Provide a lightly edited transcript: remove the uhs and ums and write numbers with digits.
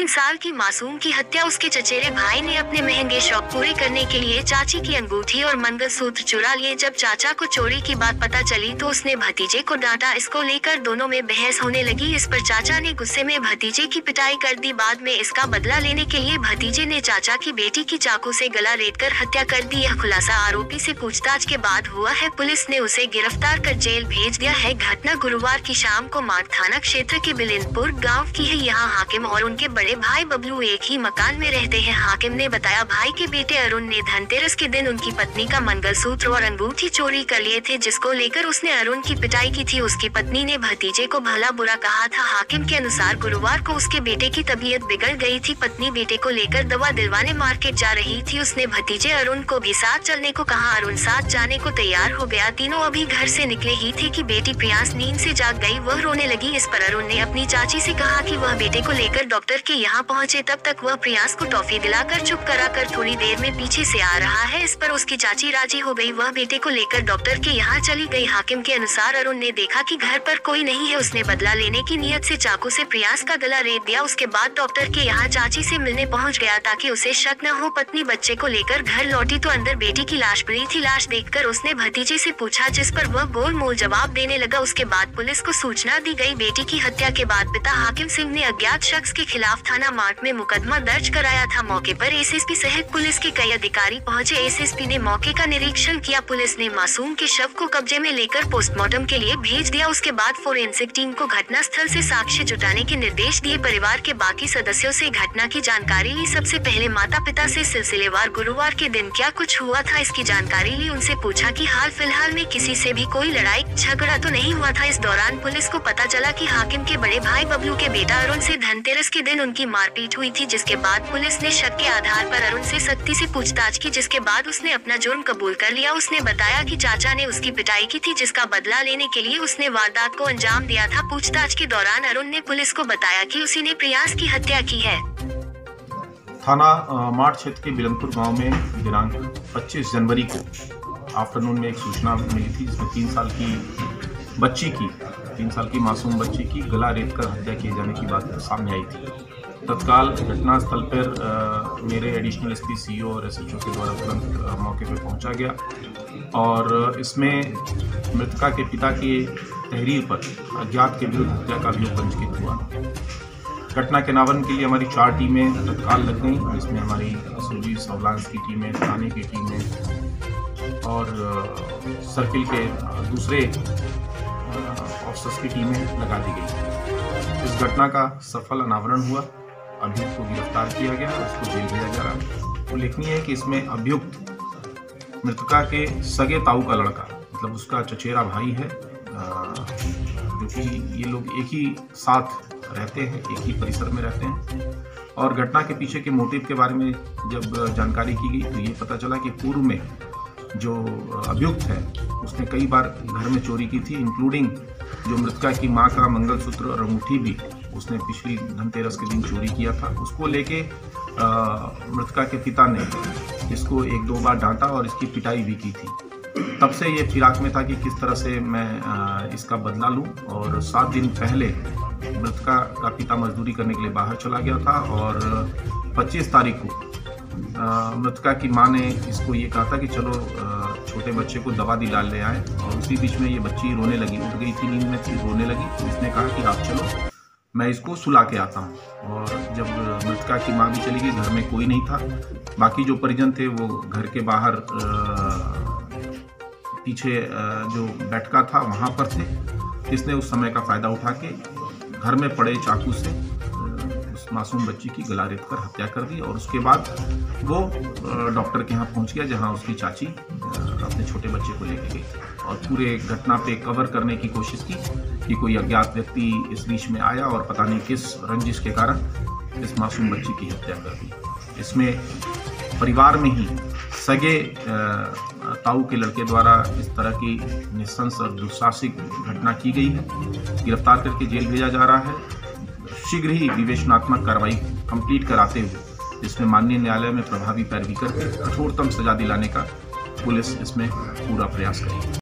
साल की मासूम की हत्या। उसके चचेरे भाई ने अपने महंगे शौक पूरे करने के लिए चाची की अंगूठी और मंगलसूत्र चुरा लिए। जब चाचा को चोरी की बात पता चली तो उसने भतीजे को डांटा। इसको लेकर दोनों में बहस होने लगी। इस पर चाचा ने गुस्से में भतीजे की पिटाई कर दी। बाद में इसका बदला लेने के लिए भतीजे ने चाचा की बेटी की चाकू से गला रेतकर हत्या कर दी। यह खुलासा आरोपी से पूछताछ के बाद हुआ है। पुलिस ने उसे गिरफ्तार कर जेल भेज दिया है। घटना गुरुवार की शाम को मार्ग थाना क्षेत्र के बिलिंदपुर गांव की है। यहाँ हाकिम और उनके बड़े भाई बबलू एक ही मकान में रहते हैं। हाकिम ने बताया, भाई के बेटे अरुण ने धनतेरस के दिन उनकी पत्नी का मंगलसूत्र और अंगूठी चोरी कर लिए थे, जिसको लेकर उसने अरुण की पिटाई की थी। उसकी पत्नी ने भतीजे को भला बुरा कहा था। हाकिम के अनुसार गुरुवार को उसके बेटे की तबीयत बिगड़ गई थी। पत्नी बेटे को लेकर दवा दिलवाने मार्केट जा रही थी। उसने भतीजे अरुण को भी साथ चलने को कहा। अरुण साथ जाने को तैयार हो गया। तीनों अभी घर से निकले ही थे कि बेटी प्रियांश नींद से जाग गई। वह रोने लगी। इस पर अरुण ने अपनी चाची से कहा कि वह बेटे को लेकर डॉक्टर के यहाँ पहुँचे। तब तक वह प्रियांश को टॉफी दिलाकर चुप कराकर थोड़ी देर में पीछे से आ रहा है। इस पर उसकी चाची राजी हो गई। वह बेटे को लेकर डॉक्टर के यहाँ चली गई। हाकिम के अनुसार अरुण ने देखा कि घर पर कोई नहीं है। उसने बदला लेने की नियत से चाकू से प्रियांश का गला रेत दिया। उसके बाद डॉक्टर के यहाँ चाची से मिलने पहुँच गया ताकि उसे शक न हो। पत्नी बच्चे को लेकर घर लौटी तो अंदर बेटी की लाश पड़ी थी। लाश देखकर उसने भतीजे से पूछा, जिस पर वह गोल मोल जवाब देने लगा। उसके बाद पुलिस को सूचना दी गई। बेटी की हत्या के बाद पिता हाकिम सिंह ने अज्ञात शख्स के खिलाफ थाना मार्ग में मुकदमा दर्ज कराया था। मौके पर एसएसपी सहित पुलिस के कई अधिकारी पहुंचे। एसएसपी ने मौके का निरीक्षण किया। पुलिस ने मासूम के शव को कब्जे में लेकर पोस्टमार्टम के लिए भेज दिया। उसके बाद फोरेंसिक टीम को घटनास्थल से साक्ष्य जुटाने के निर्देश दिए। परिवार के बाकी सदस्यों से घटना की जानकारी ली। सबसे पहले माता पिता से सिलसिलेवार गुरुवार के दिन क्या कुछ हुआ था इसकी जानकारी ली। उनसे पूछा कि हाल फिलहाल में किसी से भी कोई लड़ाई झगड़ा तो नहीं हुआ था। इस दौरान पुलिस को पता चला कि हाकिम के बड़े भाई बबलू के बेटा अरुण से धनतेरस के दिन उनकी मारपीट हुई थी, जिसके बाद पुलिस ने शक के आधार पर अरुण से सख्ती से पूछताछ की, जिसके बाद उसने अपना जुर्म कबूल कर लिया। उसने बताया कि चाचा ने उसकी पिटाई की थी, जिसका बदला लेने के लिए उसने वारदात को अंजाम दिया था। पूछताछ के दौरान अरुण ने पुलिस को बताया कि उसी ने प्रियांश की हत्या की है। थाना मार्ग क्षेत्र के बिलमपुर गांव में दिनांक 25 जनवरी को आफ्टरनून में एक सूचना मिली थी, जिसमें 3 साल की मासूम बच्ची की गला रेतकर हत्या किए जाने की बात सामने आई थी। तत्काल घटनास्थल पर मेरे एडिशनल एसपी सीओ और एसएचओ के द्वारा तुरंत मौके पर पहुंचा गया और इसमें मृतका के पिता की तहरीर पर अज्ञात के विरुद्ध हत्या का अभियोग पंजीकृत हुआ। घटना के अनावरण के लिए हमारी 4 टीमें तत्काल लग गईं, जिसमें हमारी एसओजी सर्विलांस की टीमें, थाने की टीमें और सर्किल के दूसरे ऑफिसर्स की टीमें लगा दी गई। इस घटना का सफल अनावरण हुआ। अभियुक्त को गिरफ्तार किया गया और उसको जेल भेजा जा रहा है। उल्लेखनीय है कि इसमें अभियुक्त मृतका के सगे ताऊ का लड़का, मतलब उसका चचेरा भाई है, जो कि ये लोग एक ही साथ रहते हैं, एक ही परिसर में रहते हैं। और घटना के पीछे के मोटिव के बारे में जब जानकारी की गई तो ये पता चला कि पूर्व में जो अभियुक्त है उसने कई बार घर में चोरी की थी, इंक्लूडिंग जो मृतका की मां का मंगलसूत्र और अंगूठी भी उसने पिछली धनतेरस के दिन चोरी किया था। उसको लेके मृतका के पिता ने इसको 1-2 बार डांटा और इसकी पिटाई भी की थी। तब से ये फिराक में था कि किस तरह से मैं इसका बदला लूं। और 7 दिन पहले मृतका का पिता मजदूरी करने के लिए बाहर चला गया था और 25 तारीख को मृतका की मां ने इसको ये कहा था कि चलो छोटे बच्चे को दवा दिला ले आए। और उसी बीच में ये बच्ची रोने लगी, उठ गई थी नींद में थी, रोने लगी। तो उसने कहा कि आप चलो, मैं इसको सुला के आता हूँ। और जब मृतका की मां भी चली गई, घर में कोई नहीं था। बाकी जो परिजन थे वो घर के बाहर पीछे जो बैठका था वहाँ पर थे। इसने उस समय का फ़ायदा उठा के घर में पड़े चाकू से उस मासूम बच्ची की गला रेत कर हत्या कर दी। और उसके बाद वो डॉक्टर के यहाँ पहुँच गया, जहाँ उसकी चाची अपने छोटे बच्चे को लेके गई और पूरे घटना पे कवर करने की कोशिश की कि कोई अज्ञात व्यक्ति इस बीच में आया और पता नहीं किस रंजिश के कारण इस मासूम बच्ची की हत्या कर दी। इसमें परिवार में ही सगे ताऊ के लड़के द्वारा इस तरह की निस्संस और दुस्साहसिक घटना की गई है। गिरफ्तार करके जेल भेजा जा रहा है। शीघ्र ही विवेचनात्मक कार्रवाई कंप्लीट कराते हुए जिसमें माननीय न्यायालय में प्रभावी पैरवी करके कठोरतम सजा दिलाने का पुलिस इसमें पूरा प्रयास करेगी।